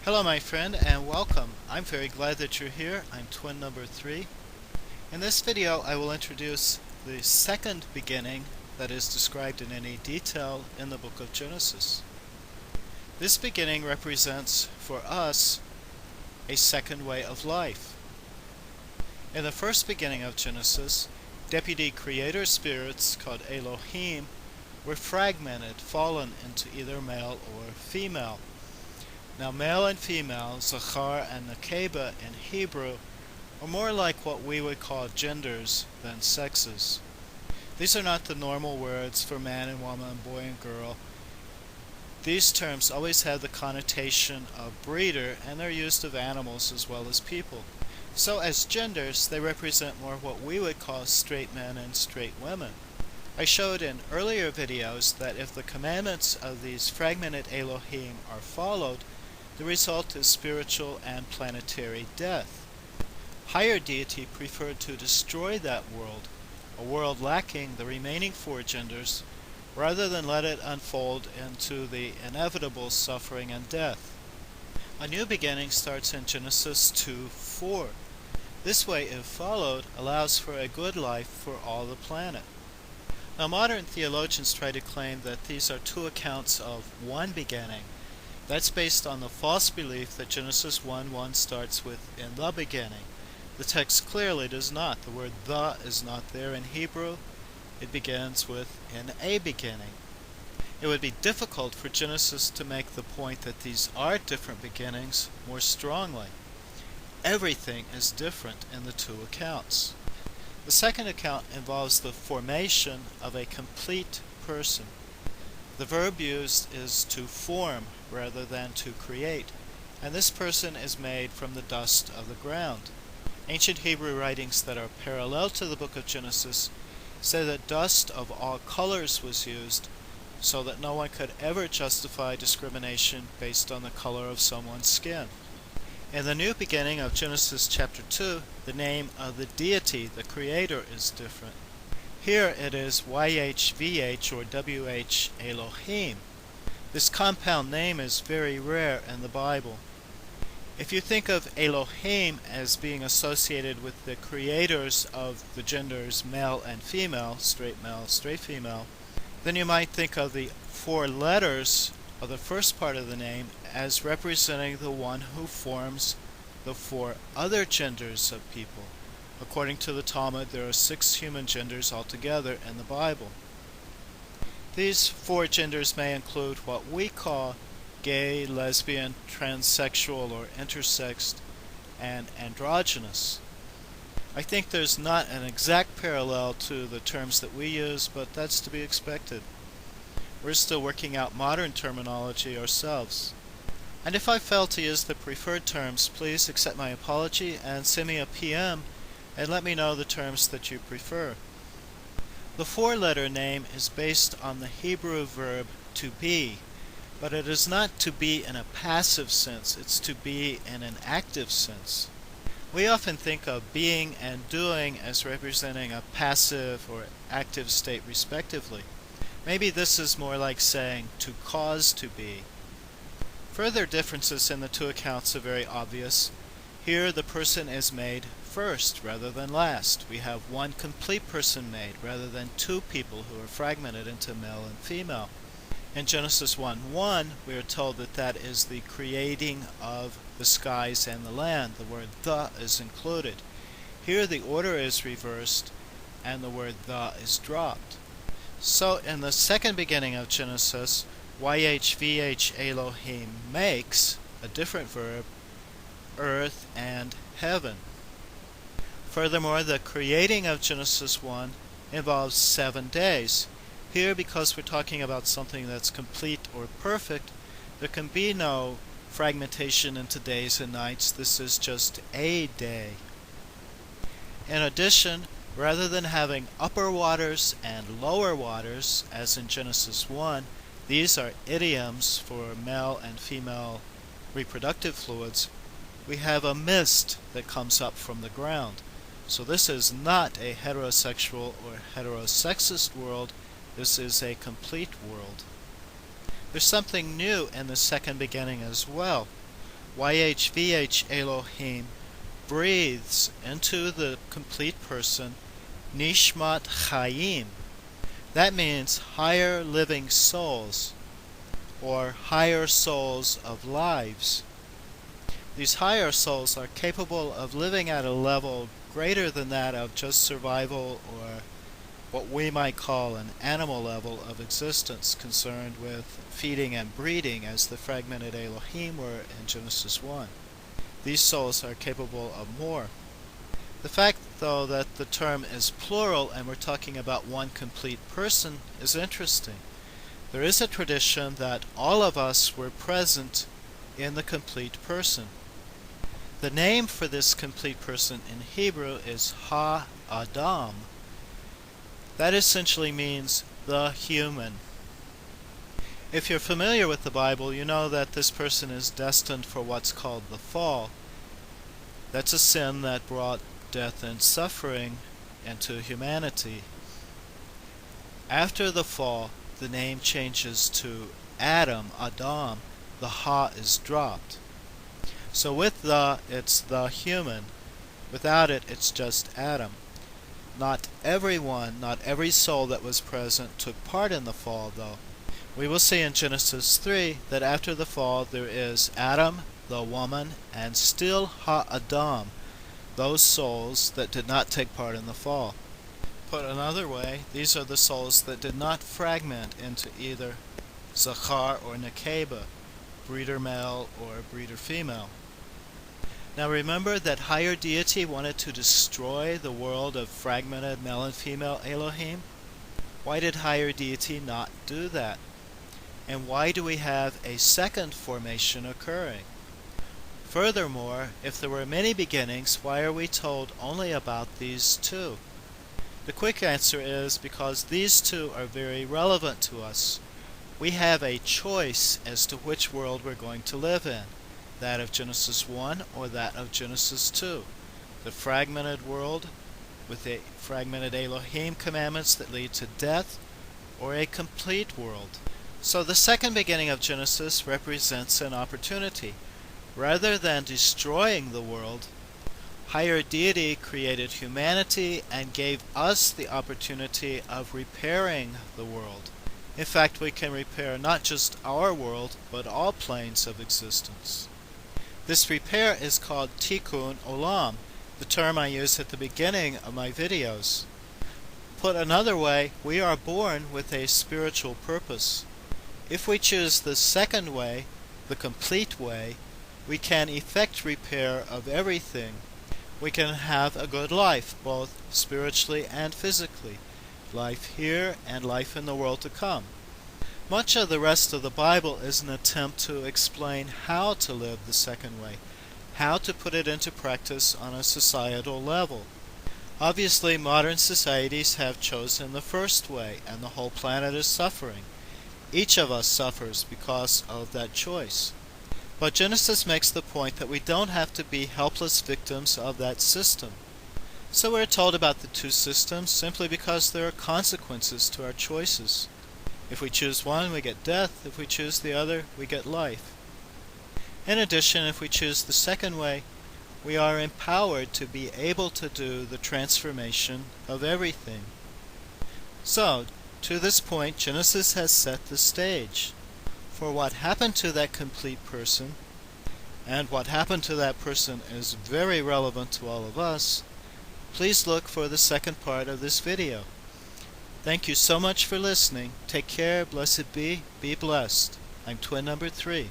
Hello my friend and welcome. I'm very glad that you're here. I'm twin number 3. In this video I will introduce the second beginning that is described in any detail in the book of Genesis. This beginning represents for us a second way of life. In the first beginning of Genesis, deputy creator spirits called Elohim were fragmented, fallen into either male or female. Now male and female, Zachar and Nekeba in Hebrew, are more like what we would call genders than sexes. These are not the normal words for man and woman, boy and girl. These terms always have the connotation of breeder, and they're used of animals as well as people. So as genders, they represent more what we would call straight men and straight women. I showed in earlier videos that if the commandments of these fragmented Elohim are followed, the result is spiritual and planetary death. Higher deity preferred to destroy that world, a world lacking the remaining four genders, rather than let it unfold into the inevitable suffering and death. A new beginning starts in Genesis 2:4. This way, if followed, allows for a good life for all the planet. Now modern theologians try to claim that these are two accounts of one beginning. That's based on the false belief that Genesis 1:1 starts with "in the beginning." The text clearly does not. The word "the" is not there in Hebrew. It begins with "in a beginning." It would be difficult for Genesis to make the point that these are different beginnings more strongly. Everything is different in the two accounts. The second account involves the formation of a complete person. The verb used is to form rather than to create, and this person is made from the dust of the ground. Ancient Hebrew writings that are parallel to the book of Genesis say that dust of all colors was used so that no one could ever justify discrimination based on the color of someone's skin. In the new beginning of Genesis chapter 2, the name of the deity, the creator, is different. Here it is YHVH or WH Elohim. This compound name is very rare in the Bible. If you think of Elohim as being associated with the creators of the genders male and female, straight female, then you might think of the four letters of the first part of the name as representing the one who forms the four other genders of people. According to the Talmud, there are 6 human genders altogether in the Bible. These 4 genders may include what we call gay, lesbian, transsexual, or intersexed, and androgynous. I think there's not an exact parallel to the terms that we use, but that's to be expected. We're still working out modern terminology ourselves. And if I fail to use the preferred terms, please accept my apology and send me a PM and let me know the terms that you prefer. The 4-letter name is based on the Hebrew verb to be, but it is not to be in a passive sense, it's to be in an active sense. We often think of being and doing as representing a passive or active state respectively. Maybe this is more like saying to cause to be. Further differences in the two accounts are very obvious. Here the person is made first rather than last. We have one complete person made rather than 2 people who are fragmented into male and female. In Genesis 1:1 we are told that that is the creating of the skies and the land. The word "the" is included. Here the order is reversed and the word "the" is dropped. So in the second beginning of Genesis, YHVH Elohim makes, a different verb, earth and heaven. Furthermore, the creating of Genesis 1 involves 7 days. Here, because we're talking about something that's complete or perfect, there can be no fragmentation into days and nights. This is just a day. In addition, rather than having upper waters and lower waters, as in Genesis 1, these are idioms for male and female reproductive fluids, we have a mist that comes up from the ground. So this is not a heterosexual or heterosexist world, this is a complete world. There's something new in the second beginning as well. YHVH Elohim breathes into the complete person Nishmat Chaim. That means higher living souls, or higher souls of lives. These higher souls are capable of living at a level greater than that of just survival, or what we might call an animal level of existence concerned with feeding and breeding, as the fragmented Elohim were in Genesis 1. These souls are capable of more. The fact, though, that the term is plural and we're talking about one complete person is interesting. There is a tradition that all of us were present in the complete person. The name for this complete person in Hebrew is Ha-Adam. That essentially means the human. If you're familiar with the Bible, you know that this person is destined for what's called the fall. That's a sin that brought death and suffering into humanity. After the fall, the name changes to Adam, Adam. The Ha is dropped. So with the, it's the human. Without it, it's just Adam. Not everyone, not every soul that was present took part in the fall, though. We will see in Genesis 3 that after the fall there is Adam, the woman, and still Ha-Adam, those souls that did not take part in the fall. Put another way, these are the souls that did not fragment into either Zachar or Nekeba, breeder male or breeder female. Now remember that higher deity wanted to destroy the world of fragmented male and female Elohim? Why did higher deity not do that? And why do we have a second formation occurring? Furthermore, if there were many beginnings, why are we told only about these two? The quick answer is because these two are very relevant to us. We have a choice as to which world we're going to live in, that of Genesis 1 or that of Genesis 2. The fragmented world with the fragmented Elohim commandments that lead to death, or a complete world. So the second beginning of Genesis represents an opportunity. Rather than destroying the world, higher deity created humanity and gave us the opportunity of repairing the world. In fact, we can repair not just our world, but all planes of existence. This repair is called Tikkun Olam, the term I use at the beginning of my videos. Put another way, we are born with a spiritual purpose. If we choose the second way, the complete way, we can effect repair of everything. We can have a good life, both spiritually and physically. Life here and life in the world to come. Much of the rest of the Bible is an attempt to explain how to live the second way, how to put it into practice on a societal level. Obviously, modern societies have chosen the first way, and the whole planet is suffering. Each of us suffers because of that choice. But Genesis makes the point that we don't have to be helpless victims of that system. So we're told about the two systems simply because there are consequences to our choices. If we choose one, we get death. If we choose the other, we get life. In addition, if we choose the second way, we are empowered to be able to do the transformation of everything. So, to this point, Genesis has set the stage for what happened to that complete person, and what happened to that person is very relevant to all of us. Please look for the second part of this video. Thank you so much for listening. Take care, blessed be blessed. I'm twin number 3.